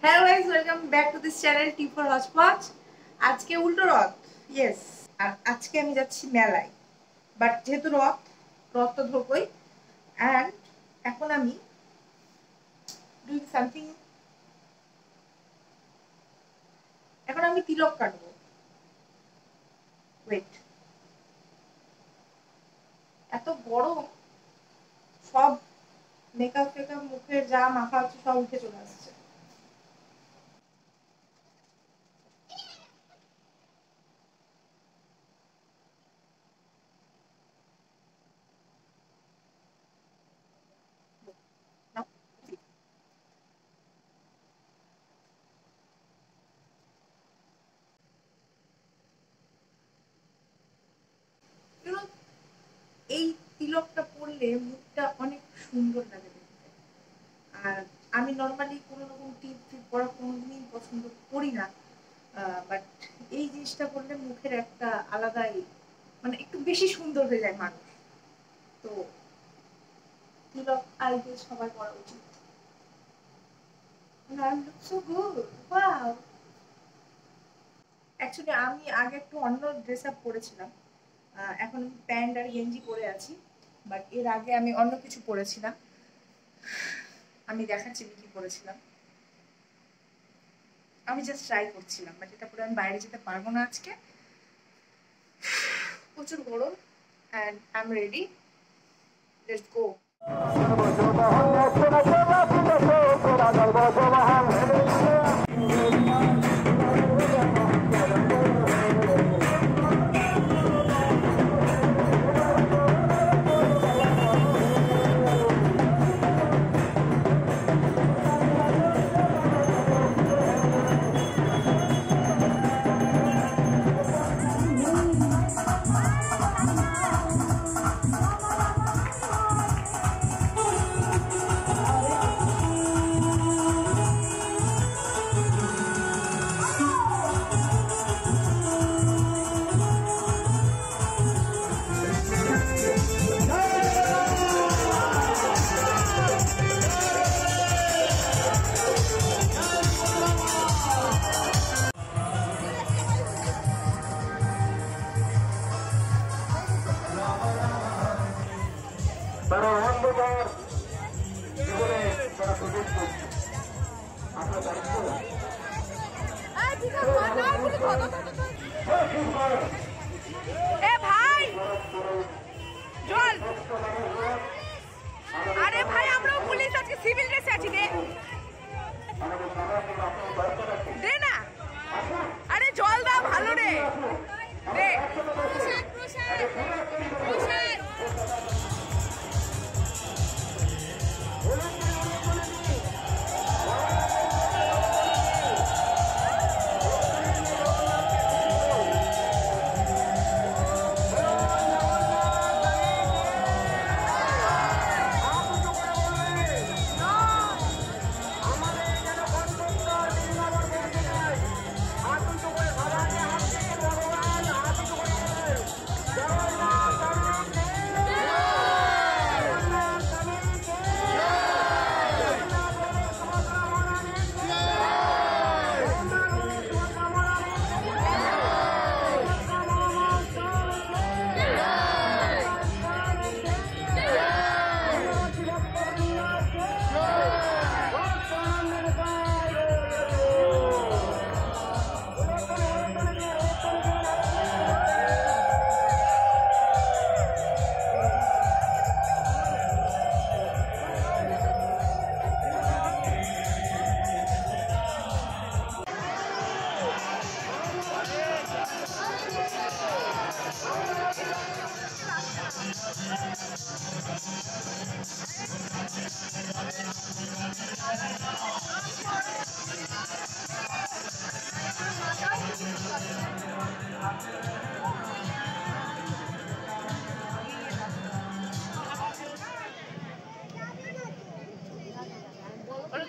Hello guys, welcome back to this channel টি for হজপচ। আজকে উল্টো রথ, ইয়েস। আর আজকে আমি যাচ্ছি মেলায়, বাট যেহেতু রথ তো ধরবই। অ্যান্ড এখন আমি ডুইং সামথিং, এখন আমি তিলক কাটবো। ওয়েট, এত গরম, সব মেকআপ ফেকআপ মুখের যা মাথা আছে সব উঠে চলে আসছে। এই তিলকটা পরলে মুখটা অনেক সুন্দর লাগে দেখতে। আর আমি নর্মালি কোনো রকম টিপ টিপ পরা কোনোদিনই পছন্দ করি না, বাট এই জিনিসটা করলে মুখের একটা আলাদাই, মানে একটু বেশি সুন্দর হয়ে যায় মানুষ। তো তিলক আই গেস সবার করা উচিত। I look so good. Wow. Actually আমি আগে একটু অন্য ড্রেস আপ পরেছিলাম, এখন প্যান্ট আর গেঞ্জি পরে আছি। বাট এর আগে আমি অন্য কিছু পরেছিলাম, আমি দেখাচ্ছি কি পরেছিলাম। আমি জাস্ট ট্রাই করছিলাম, বাট এটা পরে আমি বাইরে যেতে পারবো না আজকে, প্রচুর গরম। And I am ready, let's go. তারা অন্ধকার জীবনে তারা প্রবেশ করছে। আপনার দায়িত্ব ভাই জল। আরে ভাই আমরাও পুলিশ আজকে সিভিল ড্রেসে আছি, দে না। আরে জল দাও, ভালো রে দে।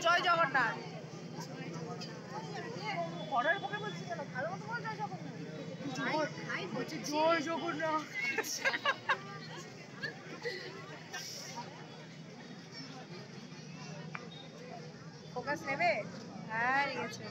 জয় জগন্নাথ। ঘরের পক্ষে বলছি কেন, ভালো মতো বল জয় জগন্নাথ। জয় জগন্নাথ। ফোকাস নেবে। হ্যাঁ গেছে।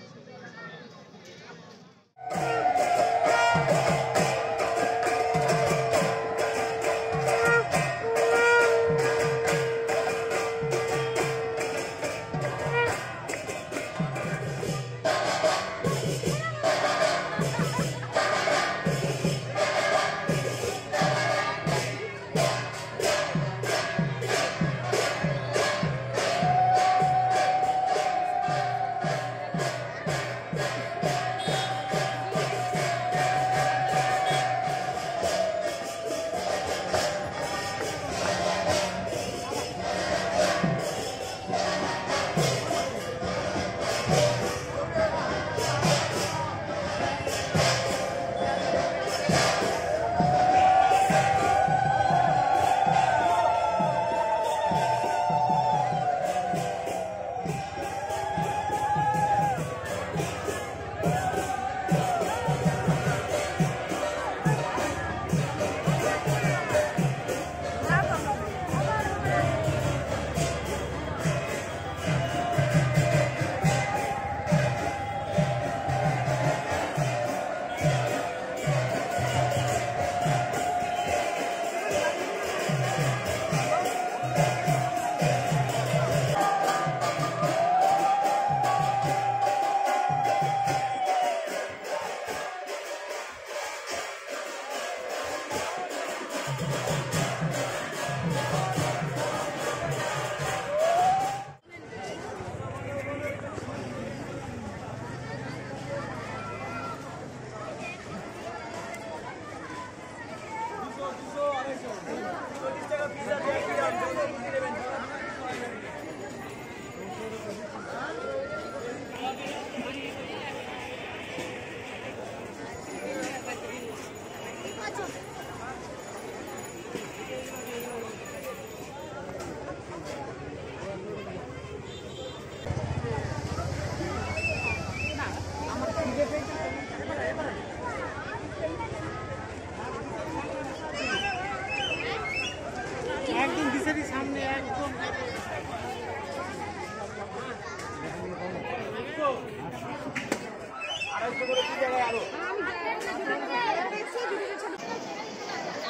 একদম দিশারি সামনে একদম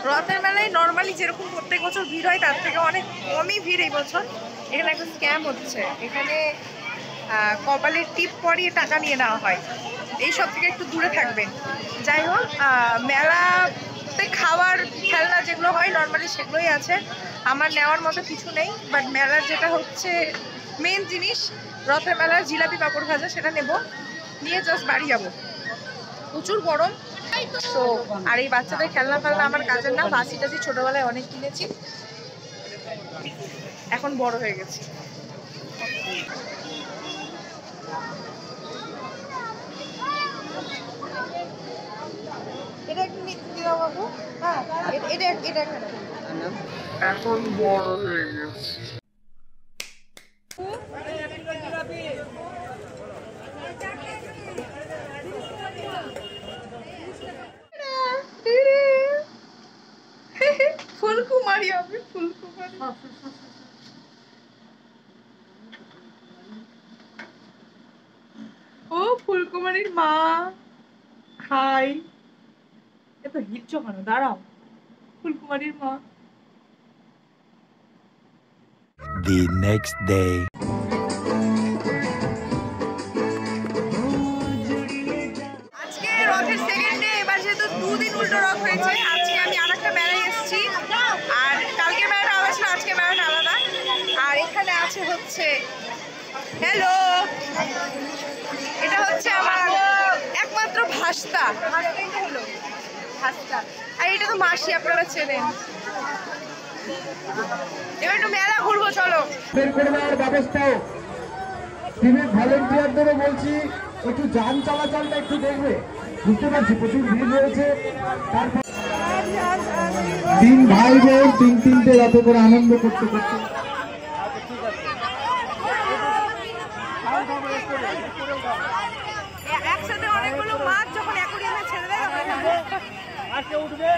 রথের মেলায় নর্মালি যেরকম প্রত্যেক বছর ভিড় হয় তার থেকে অনেক কমই ভিড় এই বছর। এখানে একটা স্ক্যাম হচ্ছে, এখানে কপালের টিপ পরিয়ে টাকা নিয়ে নেওয়া হয়, এই সব থেকে একটু দূরে থাকবেন। যাই হোক, মেলাতে খাওয়ার খেলনা যেগুলো হয় নর্মালি সেগুলোই আছে, আমার নেওয়ার মতো কিছু নেই। বাট মেলার যেটা হচ্ছে মেন জিনিস, রথের মেলার জিলাপি পাঁপড় ভাজা, সেটা নেব, নিয়ে জাস্ট বাড়ি যাবো। প্রচুর গরম তো, আর এই বাচ্চাদের খেলনা ফেলনা আমার কাজের না। বাসি টাসি ছোটবেলায় অনেক কিনেছি, এখন বড় হয়ে গেছি। এটা একটু দিও বাবু। হ্যাঁ, এটা এখন বড় হয়ে গেছে। ফুলকুমারী হবে, ফুলকুমারী। ও ফুলকুমারীর মা, হাই। এত হিচ্ছ কেন? দাঁড়াও, ফুলকুমারীর মা। The next day. আজকে রথের সেকেন্ড ডে। এবার যেহেতু 2 দিন উল্টো রথ হয়েছে, আজকে আমি আরেকটা মেলায় এসেছি। আর কালকে মেলাটা আলাদা ছিল, আজকে মেলাটা আলাদা। আর এখানে আছে হচ্ছে, হ্যালো, এটা হচ্ছে আমার একমাত্র ভাস্তা। ভাস্তাই তো হলো ভাস্তা। আর এটা তো মাসি, আপনারা চেনেন। এবার একটু মেলা ঘুরবো, চলো। বের করে দেওয়ার ব্যবস্থাও টিমের ভলেন্টিয়ারদেরও বলছি একটু যান চলাচলটা একটু দেখবে। বুঝতে পারছি প্রচুর ভিড় রয়েছে, তারপর 3 ভাই বোন 3-3টে রথে করে আনন্দ করতে করতে একসাথে অনেকগুলো মাছ যখন অ্যাকোয়ারিয়ামে ছেড়ে দেয় আর কেউ উঠবে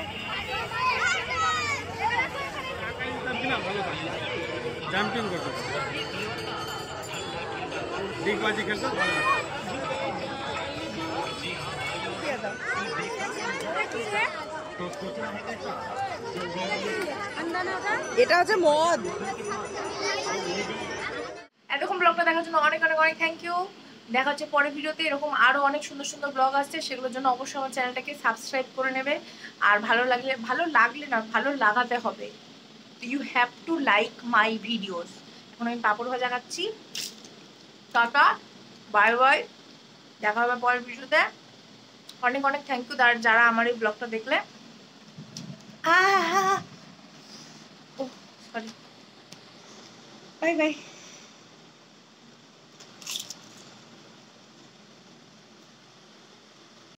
জাম্পিং করতে ডিগবাজি খেলতে ভালো লাগে। এটা হচ্ছে মদ। এরকম ব্লগটা দেখার জন্য অনেক অনেক অনেক থ্যাংক ইউ। দেখা হচ্ছে পরের ভিডিওতে। এরকম আরো অনেক সুন্দর সুন্দর ব্লগ আসছে, সেগুলোর জন্য অবশ্যই আমার চ্যানেলটাকে সাবস্ক্রাইব করে নেবে। আর ভালো লাগলে না, ভালো লাগাতে হবে। You have to like my videos. এখন আমি পাপড় ভাজা খাচ্ছি। টাটা, বাই বাই, দেখা হবে পরের ভিডিওতে। অনেক অনেক থ্যাংক ইউ যারা আমার এই ব্লগটা দেখলে। ও সরি, বাই বাই।